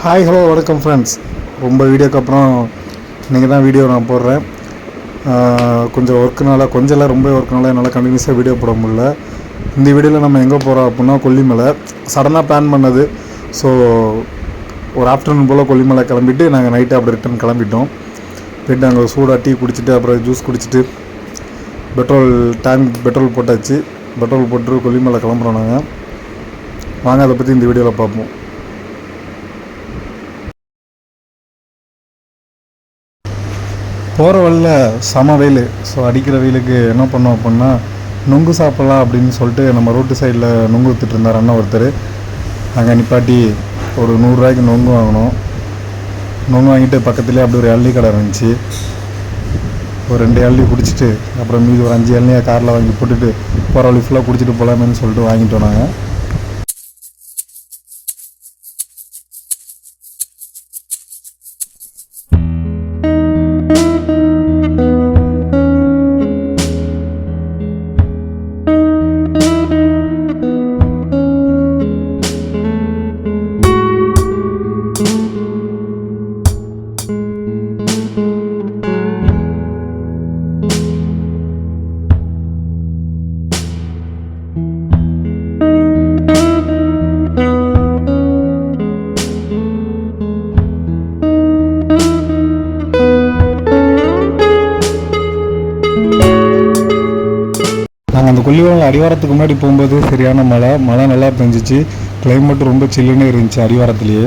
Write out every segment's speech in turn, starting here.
Hi hello வணக்கம் friends. ரொம்ப வீடியோக்கு அப்புறம் இன்றைக்கி தான் வீடியோ நான் போடுறேன். கொஞ்சம் ஒர்க்குனால ரொம்ப ஒர்க்குனால என்னால் கண்டினியூஸாக வீடியோ போட முடியல. இந்த வீடியோவில் நம்ம எங்கே போகிறோம் அப்படின்னா கொல்லிமலை. சடனாக பிளான் பண்ணது. ஸோ ஒரு ஆஃப்டர்நூன் போல் கொல்லிமலை கிளம்பிட்டு நாங்கள் நைட்டு அப்படி ரிட்டன் கிளம்பிட்டோம். போய்ட்டு அங்கே சூடாக டீ குடிச்சிட்டு அப்புறம் ஜூஸ் குடிச்சிட்டு பெட்ரோல் போட்டாச்சு. பெட்ரோல் போட்டு கொல்லிமலை கிளம்புறோம் நாங்கள். வாங்க அதை பற்றி இந்த வீடியோவில் பார்ப்போம். போகிற வழியில் செம வெயில். ஸோ அடிக்கிற வெயிலுக்கு என்ன பண்ணோம் அப்படின்னா நுங்கு சாப்பிட்லாம் அப்படின்னு சொல்லிட்டு நம்ம ரோட்டு சைடில் நுங்கு விற்றுட்டு இருந்தார் அண்ணன் ஒருத்தர். அங்கே நிப்பாட்டி ஒரு 100 ரூபாய்க்கு நுங்கு வாங்கினோம். நுங்கு வாங்கிட்டு பக்கத்துலேயே அப்படி ஒரு இளநீ கடை இருந்துச்சு. ஒரு 2 இளநீ குடிச்சிட்டு அப்புறம் மீதி ஒரு 5 இளநியை காரில் வாங்கி போட்டுட்டு போகிற வழி ஃபுல்லாக குடிச்சிட்டு போகலாமேன்னு சொல்லிட்டு வாங்கிட்டோம் நாங்கள். நாங்கள் அந்த கொல்லிமலை அடிவாரத்துக்கு முன்னாடி போகும்போது சரியான மழை நல்லா பெஞ்சிச்சு. கிளைமேட் ரொம்ப சில்லுன்னு இருந்துச்சு அடிவாரத்துலேயே.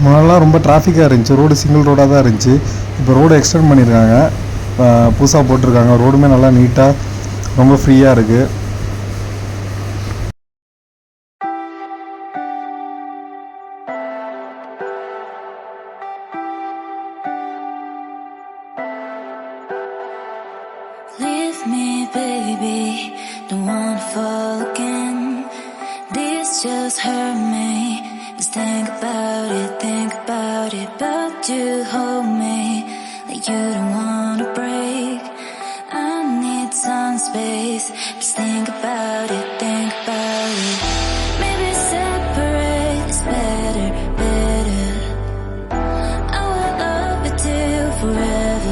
முன்னெல்லாம் ரொம்ப டிராஃபிக்காக இருந்துச்சு. ரோடு சிங்கிள் ரோடாக தான் இருந்துச்சு. இப்போ ரோடு எக்ஸ்டெண்ட் பண்ணியிருக்காங்க, புதுசாக போட்டிருக்காங்க. ரோடுமே நல்லா நீட்டாக ரொம்ப ஃப்ரீயாக இருக்குது. Think about it, but you hold me like you don't wanna break. I need some space, just think about it, maybe separate is better. I will love you till forever.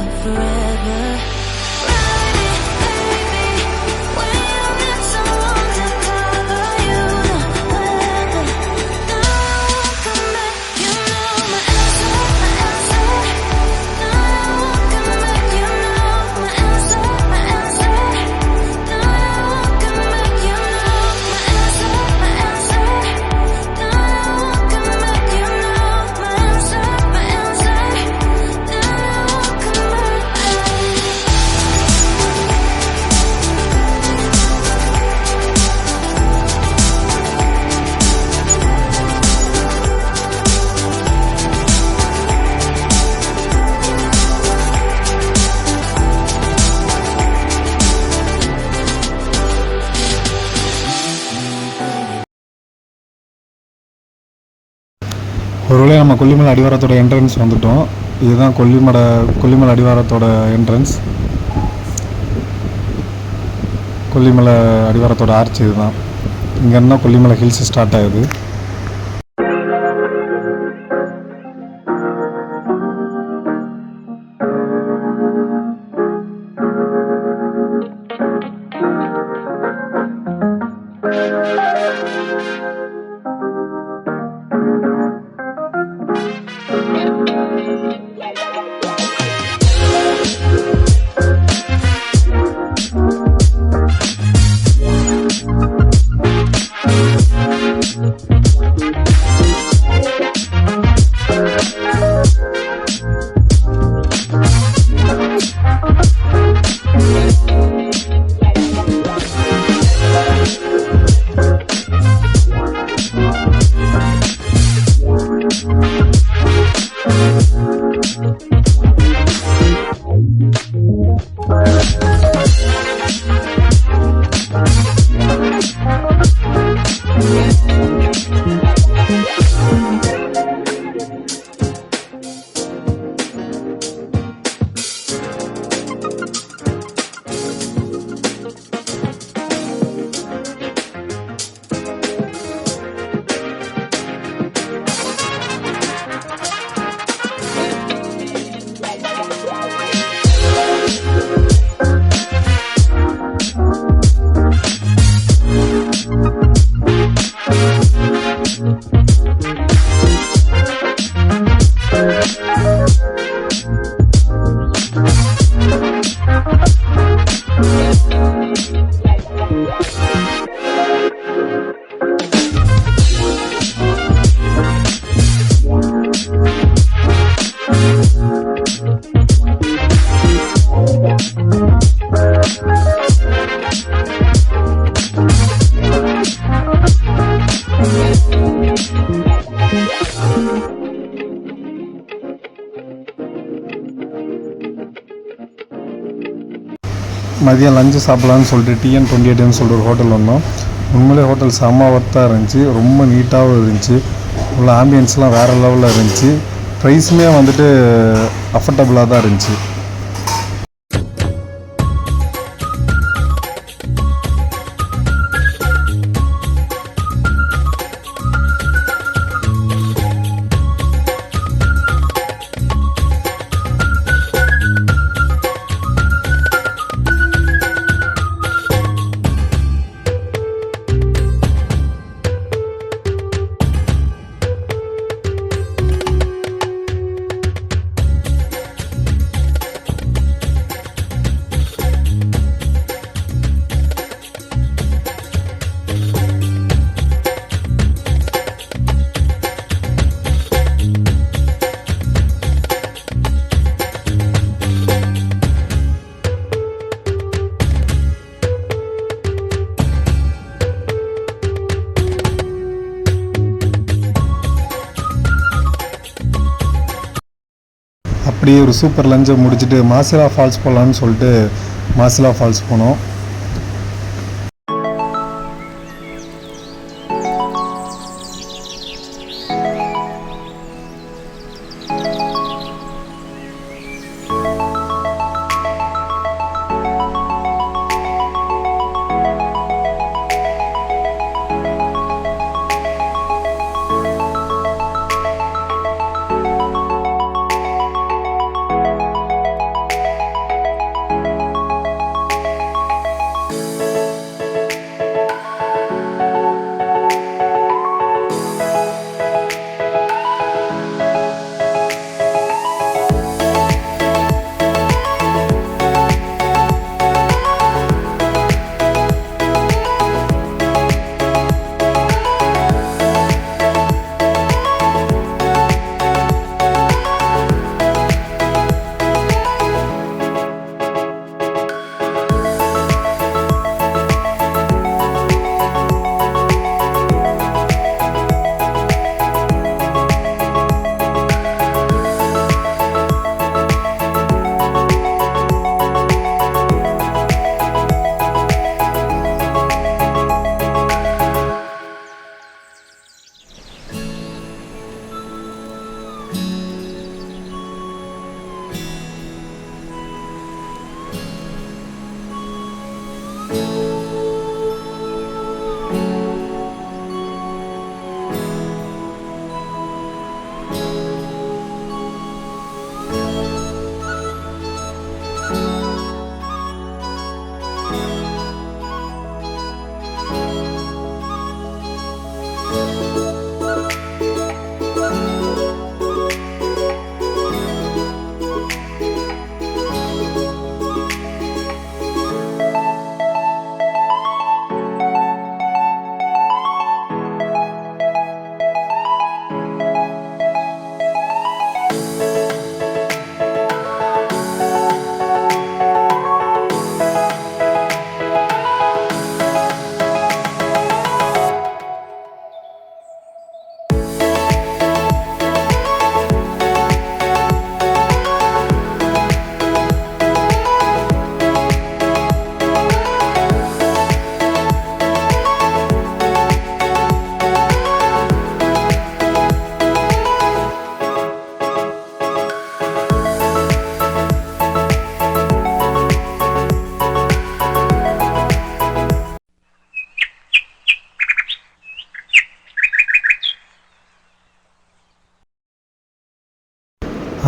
ஒருவேளை நம்ம கொல்லிமலை அடிவாரத்தோட என்ட்ரன்ஸ் வந்துட்டோம். இதுதான் Kollimalai அடிவாரத்தோட entrance. Kollimalai அடிவாரத்தோட arch இதுதான். இங்கே இருந்தால் Kollimalai hills start ஆகுது. Thank you. மதியம் lunch சாப்பிட்லான்னு சொல்லிட்டு TN28ன்னு சொல்லிட்டு ஒரு ஹோட்டல் வந்தோம். உண்மையிலே ஹோட்டல் செம்ம ஒர்த்தாக இருந்துச்சு, ரொம்ப நீட்டாகவும் இருந்துச்சு, உள்ள ஆம்பியன்ஸ்லாம் வேறு லெவலில் இருந்துச்சு, ப்ரைஸுமே வந்துட்டு அஃபர்டபுளாக தான் இருந்துச்சு. அப்படியே ஒரு சூப்பர் லஞ்சை முடிச்சுட்டு மாசிலா ஃபால்ஸ் போகலான்னு சொல்லிட்டு மாசிலா ஃபால்ஸ் போனோம்.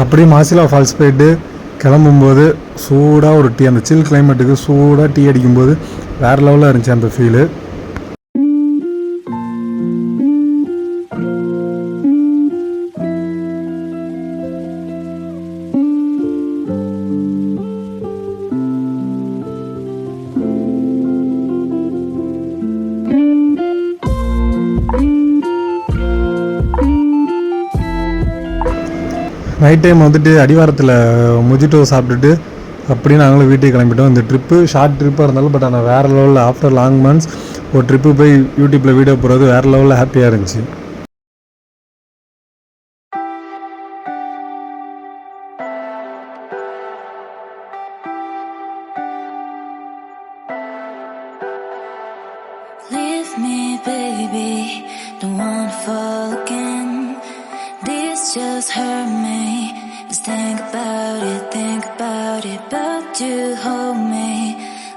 அப்படியே மாசிலா ஃபால்ஸ் போயிட்டு கிளம்பும்போது சூடாக ஒரு டீ, அந்த சில் கிளைமேட்டுக்கு சூடாக டீ அடிக்கும்போது வேறு லெவலில் இருந்துச்சு அந்த ஃபீலு. நைட் டைம் வந்துட்டு அடிவாரத்தில் மொஜிட்டோ சாப்பிட்டுட்டு அப்படியே நாங்களும் வீட்டுக்கு கிளம்பிட்டோம். இந்த ட்ரிப்பு ஷார்ட் ட்ரிப்பாக இருந்தாலும் பட் ஆனால் வேறு லெவலில் ஆஃப்டர் லாங் மந்த்ஸ் ஒரு ட்ரிப்பு போய் யூடியூப்பில் வீடியோ போடுறது வேறு லெவலில் ஹாப்பியாக இருந்துச்சு. Leave me, baby, don't wanna fall again. This just hurt me. Just think about it, but you hold me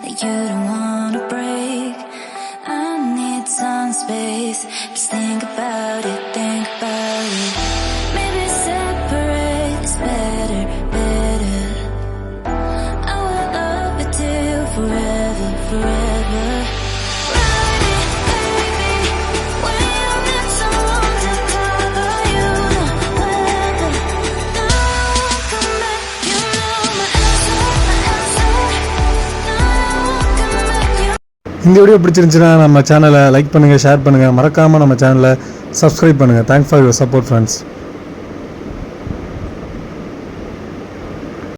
like you don't wanna break. I need some space. Just think about it, maybe separate is better, better. I will love you till forever, forever. இந்த video பிடிச்சிருந்துச்சுன்னா நம்ம சேனலை like பண்ணுங்கள், share பண்ணுங்கள், மறக்காமல் நம்ம சேனலை subscribe பண்ணுங்கள். Thanks for your support friends.